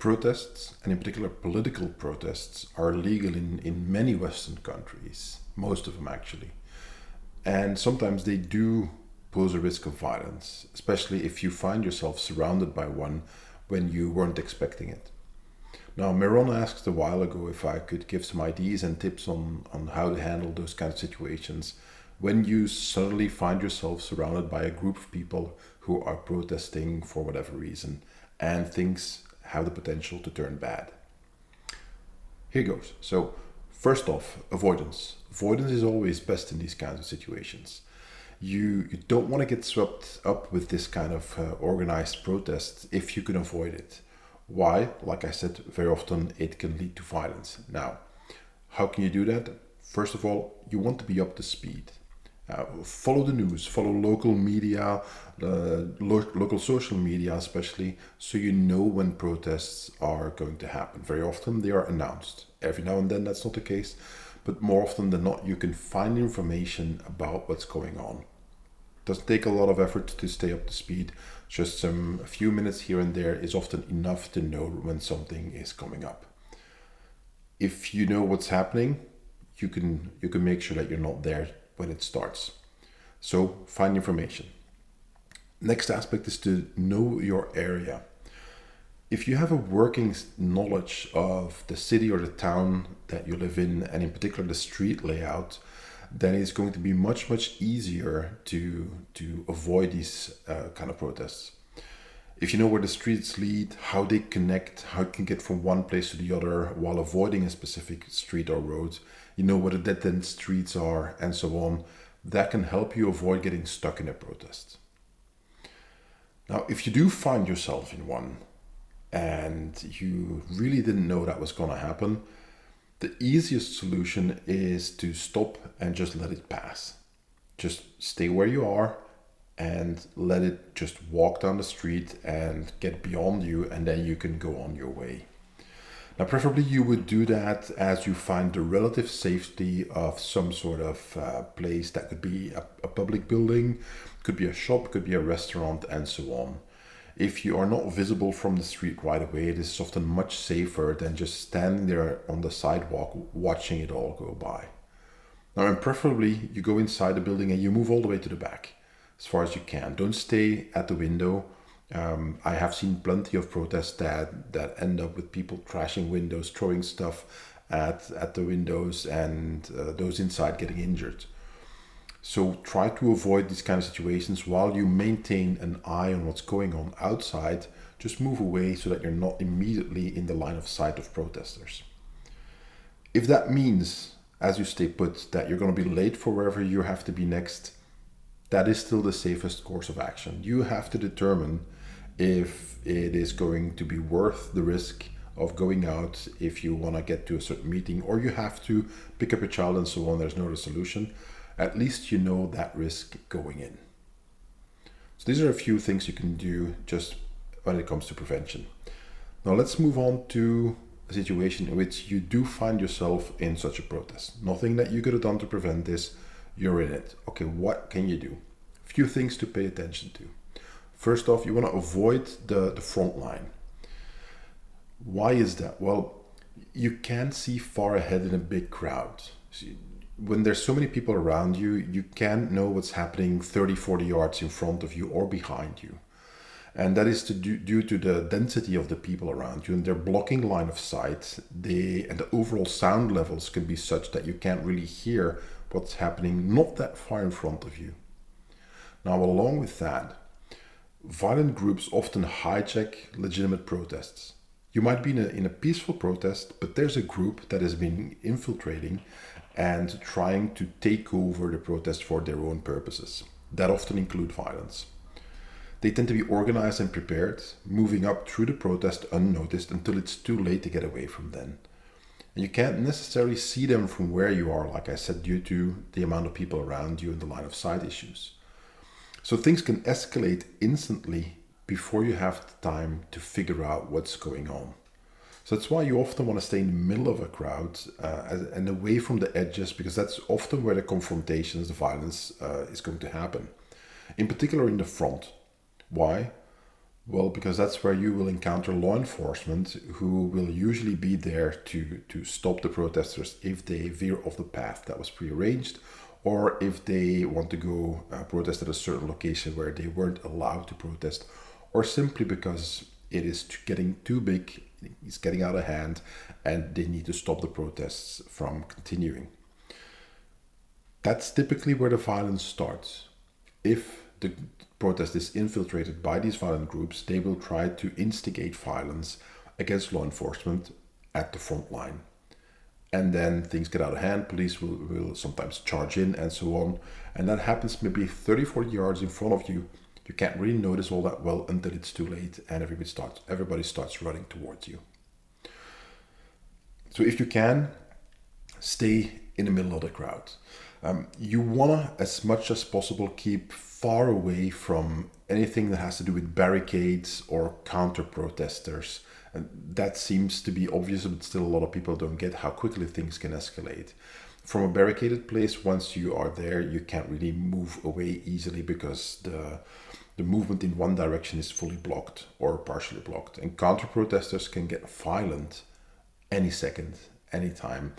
Protests, and in particular political protests, are legal in many Western countries, most of them actually. And sometimes they do pose a risk of violence, especially if you find yourself surrounded by one when you weren't expecting it. Now, Miron asked a while ago if I could give some ideas and tips on how to handle those kind of situations when you suddenly find yourself surrounded by a group of people who are protesting for whatever reason and things have the potential to turn bad. Here goes. So, first off, avoidance. Avoidance is always best in these kinds of situations. You don't want to get swept up with this kind of organized protest if you can avoid it. Why? Like I said, very often it can lead to violence. Now, how can you do that? First of all, you want to be up to speed. Follow the news, follow local media, local social media especially, so you know when protests are going to happen. Very often they are announced. Every now and then that's not the case, but more often than not you can find information about what's going on. It doesn't take a lot of effort to stay up to speed. Just a few minutes here and there is often enough to know when something is coming up. If you know what's happening, you can make sure that you're not there when it starts. So find information. Next aspect is to know your area. If you have a working knowledge of the city or the town that you live in, and in particular the street layout, then it's going to be much easier to avoid these kind of protests. If you know where the streets lead, how they connect, how you can get from one place to the other while avoiding a specific street or road, you know where the dead-end streets are, and so on, that can help you avoid getting stuck in a protest. Now, if you do find yourself in one and you really didn't know that was going to happen, the easiest solution is to stop and just let it pass. Just stay where you are and let it just walk down the street and get beyond you, and then you can go on your way. Now, preferably you would do that as you find the relative safety of some sort of place. That could be a public building, could be a shop, could be a restaurant, and so on. If you are not visible from the street right away, it is often much safer than just standing there on the sidewalk watching it all go by. Now, and preferably you go inside the building and you move all the way to the back as far as you can. Don't stay at the window. I have seen plenty of protests that end up with people trashing windows, throwing stuff at the windows, and those inside getting injured. So try to avoid these kind of situations while you maintain an eye on what's going on outside. Just move away so that you're not immediately in the line of sight of protesters. If that means, as you stay put, that you're going to be late for wherever you have to be next, that is still the safest course of action. You have to determine if it is going to be worth the risk of going out if you want to get to a certain meeting, or you have to pick up your child and so on. There's no other solution. At least you know that risk going in. So these are a few things you can do just when it comes to prevention. Now let's move on to a situation in which you do find yourself in such a protest. Nothing that you could have done to prevent this, you're in it. Okay, what can you do? A few things to pay attention to. First off, you want to avoid the front line. Why is that? Well, you can't see far ahead in a big crowd. When there's so many people around you, you can't know what's happening 30, 40 yards in front of you or behind you. And that is due to the density of the people around you and their blocking line of sight. And the overall sound levels can be such that you can't really hear what's happening not that far in front of you. Now, along with that, violent groups often hijack legitimate protests. You might be in a peaceful protest, but there's a group that has been infiltrating and trying to take over the protest for their own purposes. That often include violence. They tend to be organized and prepared, moving up through the protest unnoticed until it's too late to get away from them. And you can't necessarily see them from where you are, like I said, due to the amount of people around you and the line of sight issues. So things can escalate instantly before you have the time to figure out what's going on. So that's why you often want to stay in the middle of a crowd and away from the edges, because that's often where the confrontations, the violence is going to happen. In particular in the front. Why? Well, because that's where you will encounter law enforcement who will usually be there to stop the protesters if they veer off the path that was prearranged, or if they want to go protest at a certain location where they weren't allowed to protest, or simply because it is getting too big, it's getting out of hand, and they need to stop the protests from continuing. That's typically where the violence starts. If the protest is infiltrated by these violent groups, they will try to instigate violence against law enforcement at the front line. And then things get out of hand, police will sometimes charge in and so on. And that happens maybe 30, 40 yards in front of you. You can't really notice all that well until it's too late and everybody starts running towards you. So if you can, stay in the middle of the crowd. You wanna, as much as possible, keep far away from anything that has to do with barricades or counter protesters. And that seems to be obvious, but still a lot of people don't get how quickly things can escalate. From a barricaded place, once you are there, you can't really move away easily because the movement in one direction is fully blocked or partially blocked. And counter protesters can get violent any second, any time.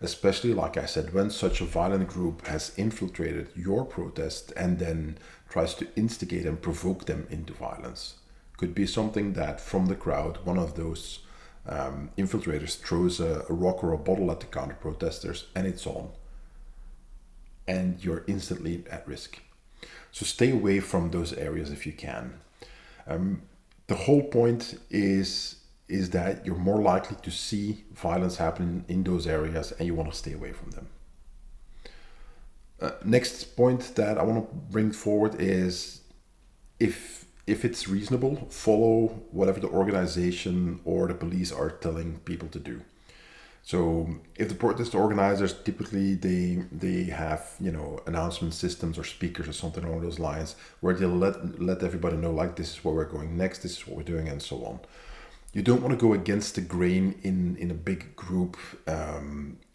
Especially, like I said, when such a violent group has infiltrated your protest and then tries to instigate and provoke them into violence. Could be something that from the crowd, one of those infiltrators throws a rock or a bottle at the counter protesters and it's on. And you're instantly at risk. So stay away from those areas if you can. The whole point is that you're more likely to see violence happen in those areas and you want to stay away from them. Next point that I want to bring forward is if it's reasonable, follow whatever the organization or the police are telling people to do. So if the protest organizers, typically they have, announcement systems or speakers or something along those lines where they'll let everybody know, like, this is where we're going next, this is what we're doing, and so on. You don't want to go against the grain in a big group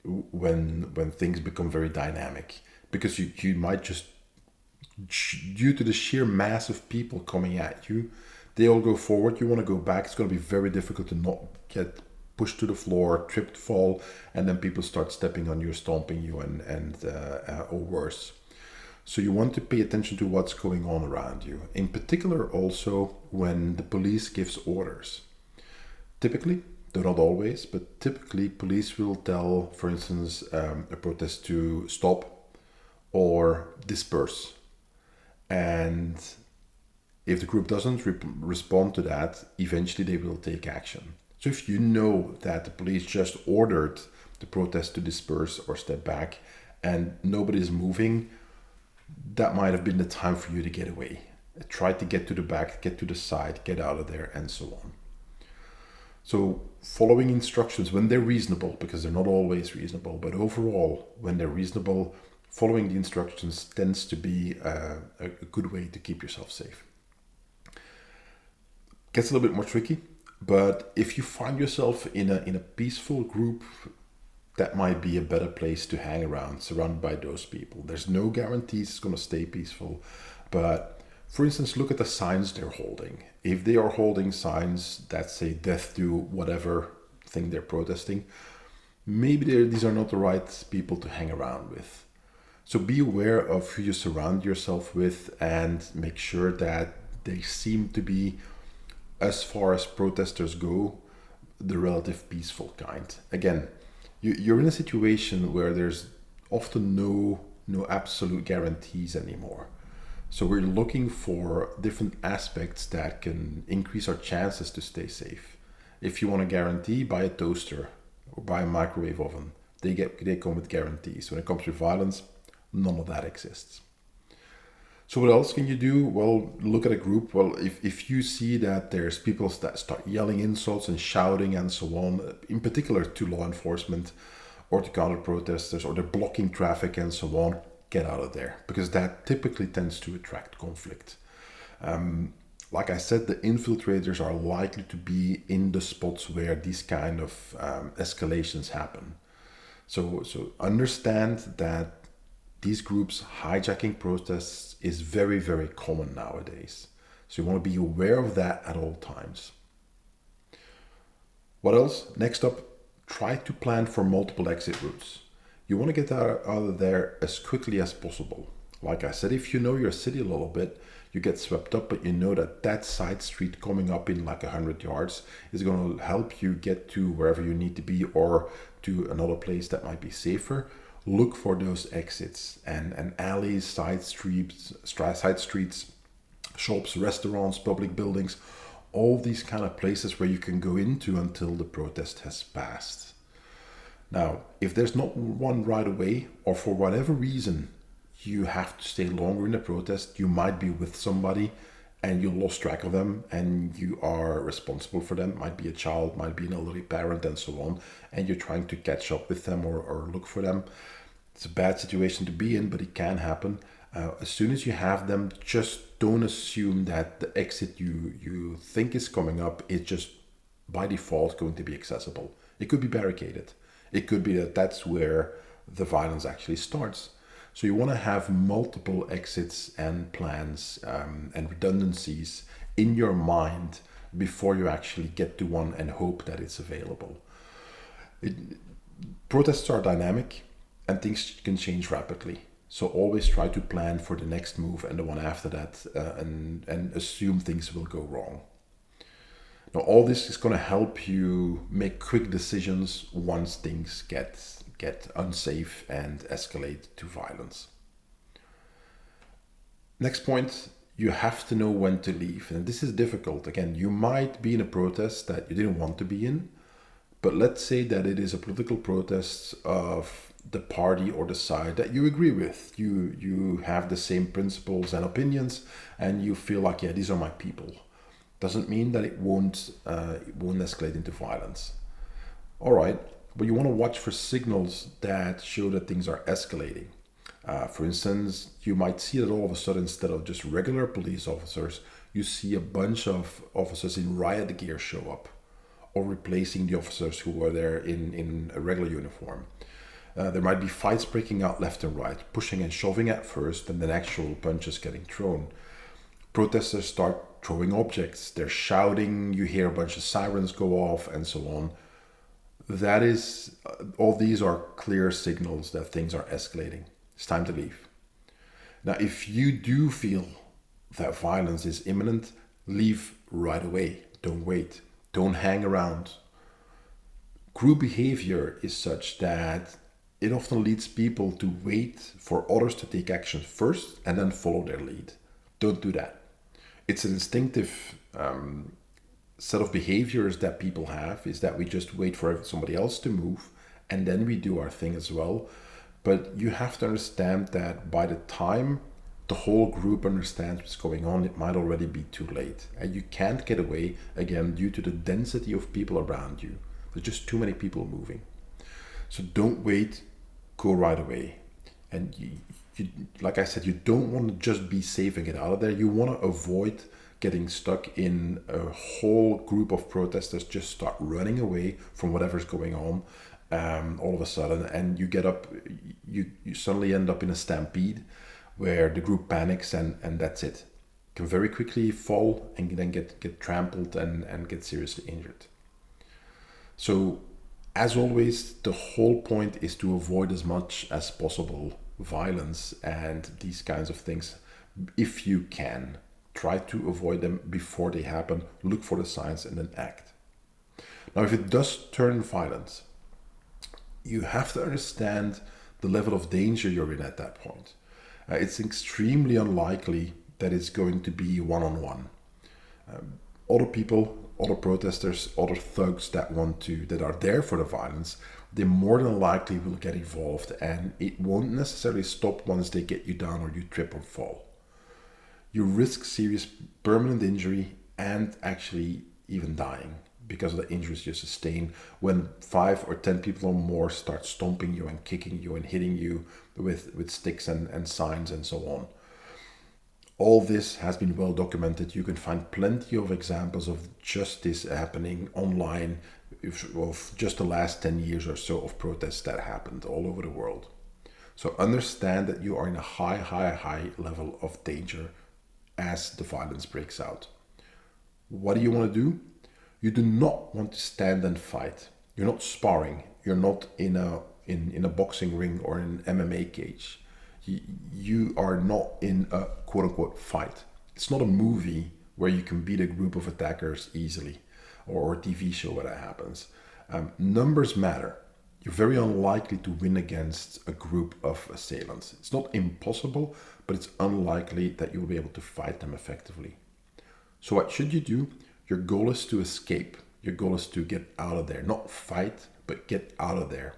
when things become very dynamic, because you might just, due to the sheer mass of people coming at you, they all go forward, you want to go back. It's going to be very difficult to not get pushed to the floor, tripped, fall, and then people start stepping on you, stomping you, or worse. So you want to pay attention to what's going on around you. In particular, also when the police gives orders. Typically, though not always, but typically police will tell, for instance, a protest to stop or disperse. And if the group doesn't respond to that, eventually they will take action. So if you know that the police just ordered the protest to disperse or step back and nobody is moving, that might have been the time for you to get away. Try to get to the back, get to the side, get out of there, and so on. So following instructions when they're reasonable, because they're not always reasonable, but overall, when they're reasonable, following the instructions tends to be a good way to keep yourself safe. Gets a little bit more tricky, but if you find yourself in a peaceful group, that might be a better place to hang around, surrounded by those people. There's no guarantees it's going to stay peaceful, but for instance, look at the signs they're holding. If they are holding signs that say death to whatever thing they're protesting, maybe these are not the right people to hang around with. So be aware of who you surround yourself with and make sure that they seem to be, as far as protesters go, the relative peaceful kind. Again, you're in a situation where there's often no absolute guarantees anymore. So we're looking for different aspects that can increase our chances to stay safe. If you want a guarantee, buy a toaster or buy a microwave oven. They come with guarantees. When it comes to violence, none of that exists. So what else can you do? Well, look at a group. Well, if you see that there's people that start yelling insults and shouting and so on, in particular to law enforcement or to counter protesters, or they're blocking traffic and so on, get out of there, because that typically tends to attract conflict. Like I said, the infiltrators are likely to be in the spots where these kind of escalations happen. So understand that these groups hijacking protests is very, very common nowadays. So you want to be aware of that at all times. What else? Next up, try to plan for multiple exit routes. You want to get out of there as quickly as possible. Like I said, if you know your city a little bit, you get swept up, but you know that that side street coming up in like 100 yards is going to help you get to wherever you need to be or to another place that might be safer. Look for those exits and alleys, side streets, shops, restaurants, public buildings, all these kind of places where you can go into until the protest has passed. Now, if there's not one right away, or for whatever reason you have to stay longer in the protest, you might be with somebody and you lost track of them and you are responsible for them. Might be a child, might be an elderly parent, and so on, and you're trying to catch up with them or look for them. It's a bad situation to be in, but it can happen. As soon as you have them, just don't assume that the exit you think is coming up is just by default going to be accessible. It could be barricaded. It could be that that's where the violence actually starts. So you want to have multiple exits and plans and redundancies in your mind before you actually get to one and hope that it's available. Protests are dynamic and things can change rapidly. So always try to plan for the next move and the one after that and assume things will go wrong. Now, all this is going to help you make quick decisions once things get unsafe and escalate to violence. Next point, you have to know when to leave. And this is difficult. Again, you might be in a protest that you didn't want to be in, but let's say that it is a political protest of the party or the side that you agree with. You have the same principles and opinions, and you feel like, yeah, these are my people. Doesn't mean that it won't escalate into violence. All right, but you want to watch for signals that show that things are escalating. For instance, you might see that all of a sudden, instead of just regular police officers, you see a bunch of officers in riot gear show up, or replacing the officers who were there in a regular uniform. There might be fights breaking out left and right, pushing and shoving at first, and then actual punches getting thrown. Protesters start throwing objects, they're shouting, you hear a bunch of sirens go off, and so on. That is, all these are clear signals that things are escalating. It's time to leave. Now, if you do feel that violence is imminent, leave right away. Don't wait. Don't hang around. Group behavior is such that it often leads people to wait for others to take action first and then follow their lead. Don't do that. It's an instinctive set of behaviors that people have, is that we just wait for somebody else to move and then we do our thing as well. But you have to understand that by the time the whole group understands what's going on, it might already be too late. And you can't get away, again, due to the density of people around you. There's just too many people moving. So don't wait, go right away. And you, like I said, you don't want to just be safe and get out of there. You want to avoid getting stuck in a whole group of protesters just start running away from whatever's going on all of a sudden, and you get up, you suddenly end up in a stampede where the group panics and that's it. Can very quickly fall and then get trampled and get seriously injured. So as always, the whole point is to avoid as much as possible violence and these kinds of things. If you can, try to avoid them before they happen. Look for the signs and then act. Now, if it does turn violent, you have to understand the level of danger you're in at that point. It's extremely unlikely that it's going to be one-on-one. Other people, other protesters, other thugs that are there for the violence, they more than likely will get involved, and it won't necessarily stop once they get you down or you trip or fall. You risk serious permanent injury and actually even dying because of the injuries you sustain when 5 or 10 people or more start stomping you and kicking you and hitting you with sticks and signs and so on. All this has been well documented. You can find plenty of examples of just this happening online of just the last 10 years or so of protests that happened all over the world. So understand that you are in a high level of danger as the violence breaks out. What do you want to do? You do not want to stand and fight. You're not sparring. You're not in a boxing ring or in an MMA cage. You are not in a quote unquote fight. It's not a movie where you can beat a group of attackers easily, or a TV show where that happens. Numbers matter. You're very unlikely to win against a group of assailants. It's not impossible, but it's unlikely that you'll be able to fight them effectively. So what should you do? Your goal is to escape. Your goal is to get out of there. Not fight, but get out of there.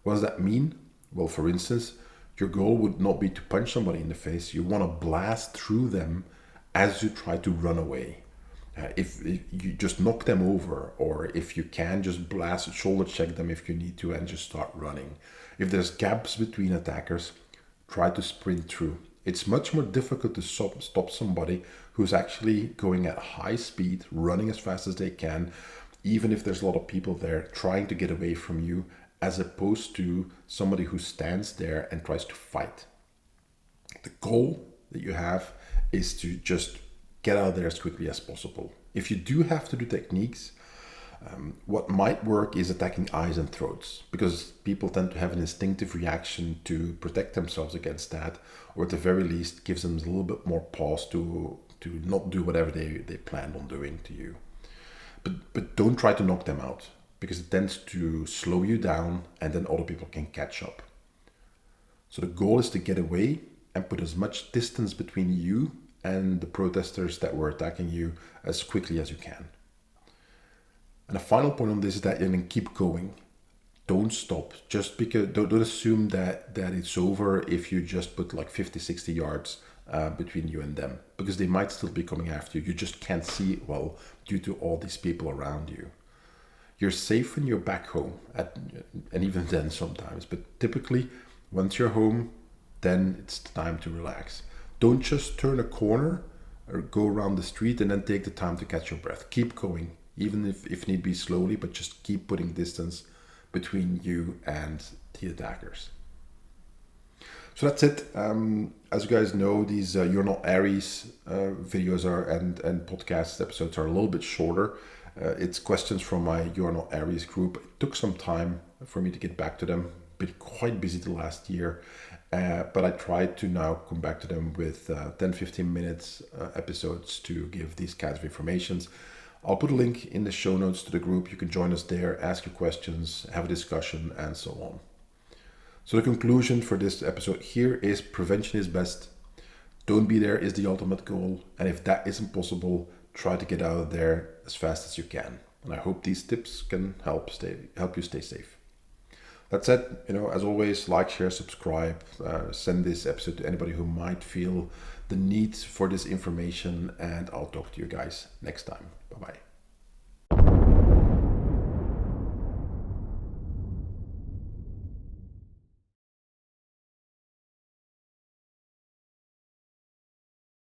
What does that mean? Well, for instance, your goal would not be to punch somebody in the face. You want to blast through them as you try to run away. If you just knock them over, or if you can, just blast, shoulder check them if you need to, and just start running. If there's gaps between attackers, try to sprint through. It's much more difficult to stop somebody who's actually going at high speed, running as fast as they can, even if there's a lot of people there trying to get away from you, as opposed to somebody who stands there and tries to fight. The goal that you have is to just get out of there as quickly as possible. If you do have to do techniques, what might work is attacking eyes and throats, because people tend to have an instinctive reaction to protect themselves against that, or at the very least gives them a little bit more pause to not do whatever they planned on doing to you. But don't try to knock them out, because it tends to slow you down and then other people can catch up. So the goal is to get away and put as much distance between you and the protesters that were attacking you as quickly as you can. And the final point on this is that you can keep going. Don't stop. Just because don't assume that it's over if you just put like 50, 60 yards between you and them, because they might still be coming after you. You just can't see it well due to all these people around you. You're safe when you're back home, and even then sometimes. But typically, once you're home, then it's time to relax. Don't just turn a corner or go around the street and then take the time to catch your breath. Keep going, even if need be slowly, but just keep putting distance between you and the attackers. So that's it. As you guys know, these You're Not Aries videos and podcast episodes are a little bit shorter. It's questions from my You're Not Aries group. It took some time for me to get back to them. Been quite busy the last year, but I tried to now come back to them with 10-15 minutes episodes to give these kinds of informations. I'll put a link in the show notes to the group. You can join us there, ask your questions, have a discussion, and so on. So the conclusion for this episode here is prevention is best. Don't be there is the ultimate goal. And if that isn't possible, try to get out of there as fast as you can. And I hope these tips can help you stay safe. That said, as always, like, share, subscribe, send this episode to anybody who might feel the need for this information, and I'll talk to you guys next time. Bye-bye.